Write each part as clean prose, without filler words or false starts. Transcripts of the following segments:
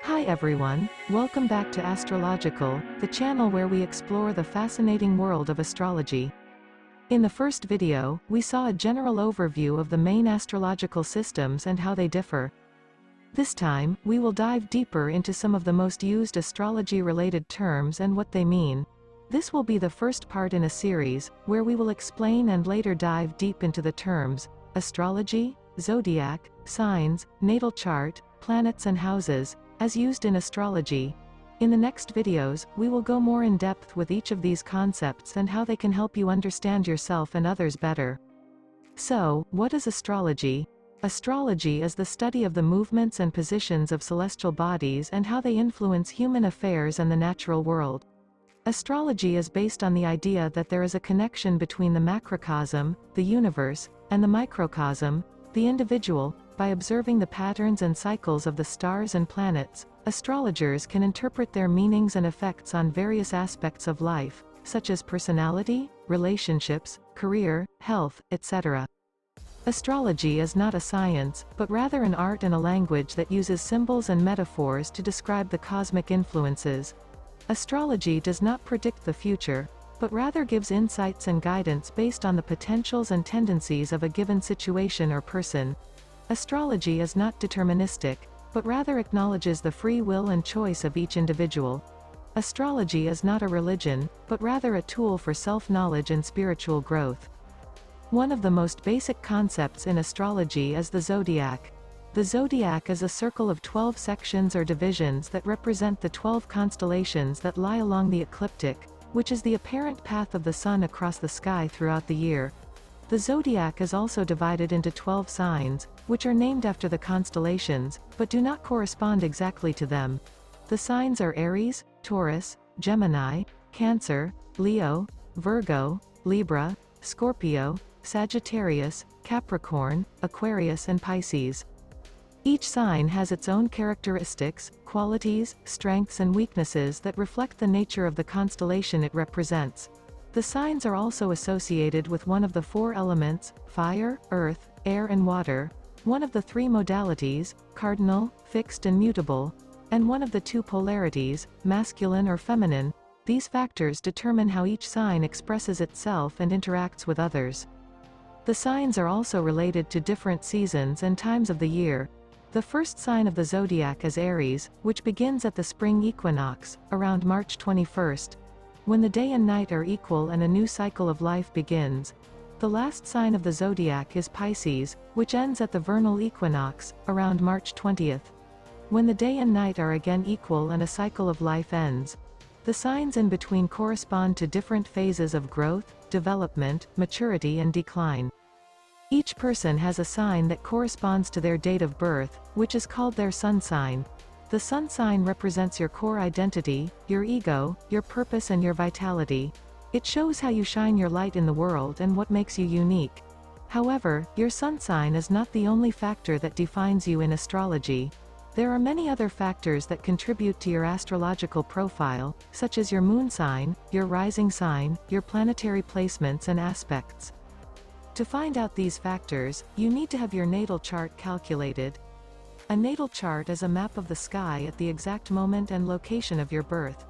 Hi everyone, welcome back to Astrological, the channel where we explore the fascinating world of astrology. In the first video, we saw a general overview of the main astrological systems and how they differ. This time, we will dive deeper into some of the most used astrology-related terms and what they mean. This will be the first part in a series, where we will explain and later dive deep into the terms, astrology, zodiac, signs, natal chart, planets and houses, as used in astrology. In the next videos, we will go more in depth with each of these concepts and how they can help you understand yourself and others better. So, what is astrology? Astrology is the study of the movements and positions of celestial bodies and how they influence human affairs and the natural world. Astrology is based on the idea that there is a connection between the macrocosm, the universe, and the microcosm, the individual. By observing the patterns and cycles of the stars and planets, astrologers can interpret their meanings and effects on various aspects of life, such as personality, relationships, career, health, etc. Astrology is not a science, but rather an art and a language that uses symbols and metaphors to describe the cosmic influences. Astrology does not predict the future, but rather gives insights and guidance based on the potentials and tendencies of a given situation or person. Astrology is not deterministic, but rather acknowledges the free will and choice of each individual. Astrology is not a religion, but rather a tool for self-knowledge and spiritual growth. One of the most basic concepts in astrology is the zodiac. The zodiac is a circle of 12 sections or divisions that represent the 12 constellations that lie along the ecliptic, which is the apparent path of the sun across the sky throughout the year. The zodiac is also divided into 12 signs, which are named after the constellations, but do not correspond exactly to them. The signs are Aries, Taurus, Gemini, Cancer, Leo, Virgo, Libra, Scorpio, Sagittarius, Capricorn, Aquarius and Pisces. Each sign has its own characteristics, qualities, strengths and weaknesses that reflect the nature of the constellation it represents. The signs are also associated with one of the four elements, fire, earth, air and water, one of the three modalities, cardinal, fixed and mutable, and one of the two polarities, masculine or feminine. These factors determine how each sign expresses itself and interacts with others. The signs are also related to different seasons and times of the year. The first sign of the zodiac is Aries, which begins at the spring equinox, around March 21st. When the day and night are equal and a new cycle of life begins. The last sign of the zodiac is Pisces, which ends at the vernal equinox, around March 20th. When the day and night are again equal and a cycle of life ends. The signs in between correspond to different phases of growth, development, maturity and decline. Each person has a sign that corresponds to their date of birth, which is called their sun sign. The sun sign represents your core identity, your ego, your purpose and your vitality. It shows how you shine your light in the world and what makes you unique. However, your sun sign is not the only factor that defines you in astrology. There are many other factors that contribute to your astrological profile, such as your moon sign, your rising sign, your planetary placements and aspects. To find out these factors, you need to have your natal chart calculated. A natal chart is a map of the sky at the exact moment and location of your birth.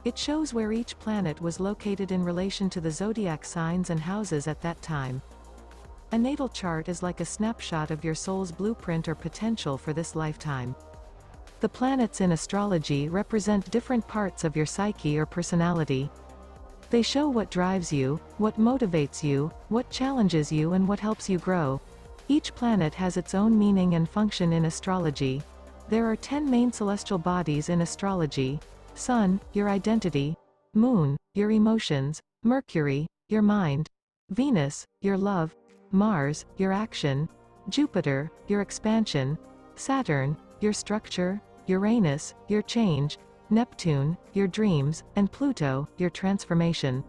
It shows where each planet was located in relation to the zodiac signs and houses at that time. A natal chart is like a snapshot of your soul's blueprint or potential for this lifetime. The planets in astrology represent different parts of your psyche or personality. They show what drives you, what motivates you, what challenges you and what helps you grow. Each planet has its own meaning and function in astrology. There are 10 main celestial bodies in astrology. Sun, your identity. Moon, your emotions. Mercury, your mind. Venus, your love. Mars, your action. Jupiter, your expansion. Saturn, your structure. Uranus, your change. Neptune, your dreams, and Pluto, your transformation.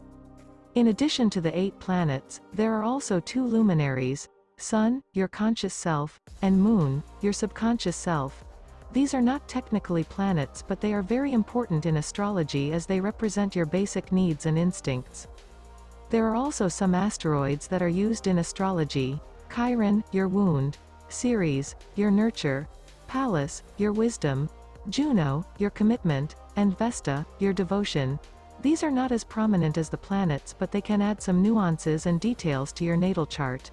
In addition to the 8 planets, there are also 2 luminaries. Sun, your conscious self, and Moon, your subconscious self. These are not technically planets but they are very important in astrology as they represent your basic needs and instincts. There are also some asteroids that are used in astrology. Chiron, your wound. Ceres, your nurture. Pallas, your wisdom. Juno, your commitment, and Vesta, your devotion. These are not as prominent as the planets, but they can add some nuances and details to your natal chart.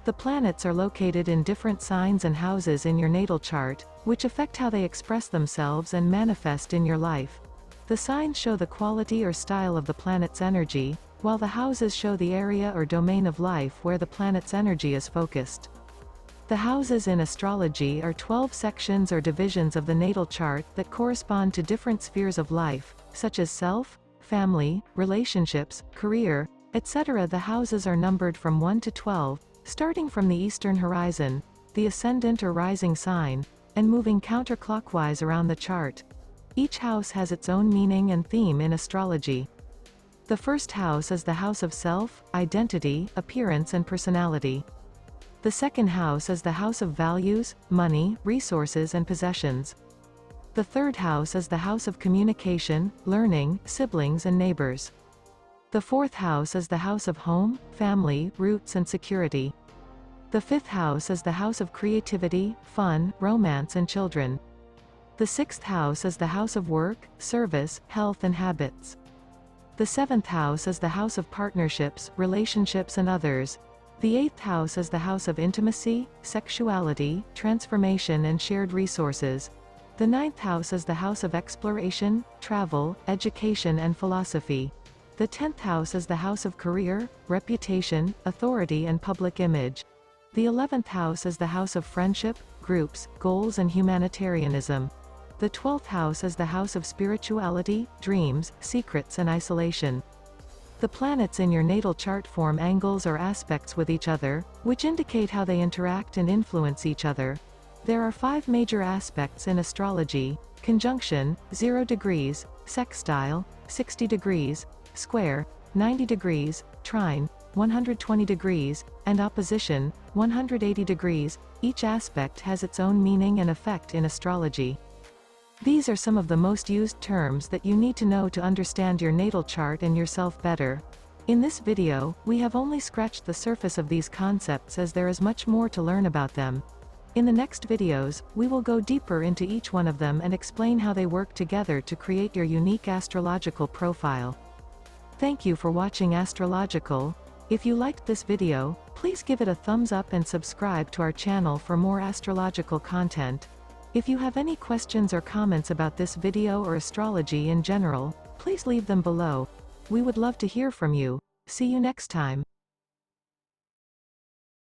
The planets are located in different signs and houses in your natal chart, which affect how they express themselves and manifest in your life. The signs show the quality or style of the planet's energy, while the houses show the area or domain of life where the planet's energy is focused. The houses in astrology are 12 sections or divisions of the natal chart that correspond to different spheres of life, such as self, family, relationships, career, etc. The houses are numbered from 1 to 12, starting from the eastern horizon, the ascendant or rising sign, and moving counterclockwise around the chart. Each house has its own meaning and theme in astrology. The first house is the house of self, identity, appearance and personality. The second house is the house of values, money, resources and possessions. The third house is the house of communication, learning, siblings and neighbors. The fourth house is the house of home, family, roots and security. The fifth house is the house of creativity, fun, romance and children. The sixth house is the house of work, service, health and habits. The seventh house is the house of partnerships, relationships and others. The eighth house is the house of intimacy, sexuality, transformation and shared resources. The ninth house is the house of exploration, travel, education and philosophy. The 10th house is the house of career, reputation, authority and public image. The 11th house is the house of friendship, groups, goals and humanitarianism. The 12th house is the house of spirituality, dreams, secrets and isolation. The planets in your natal chart form angles or aspects with each other, which indicate how they interact and influence each other. There are 5 major aspects in astrology: conjunction, 0 degrees, sextile, 60 degrees, square, 90 degrees, trine, 120 degrees, and opposition, 180 degrees. Each aspect has its own meaning and effect in astrology. These are some of the most used terms that you need to know to understand your natal chart and yourself better. In this video, we have only scratched the surface of these concepts as there is much more to learn about them. In the next videos, we will go deeper into each one of them and explain how they work together to create your unique astrological profile. Thank you for watching Astrological. If you liked this video, please give it a thumbs up and subscribe to our channel for more astrological content. If you have any questions or comments about this video or astrology in general, please leave them below. We would love to hear from you. See you next time.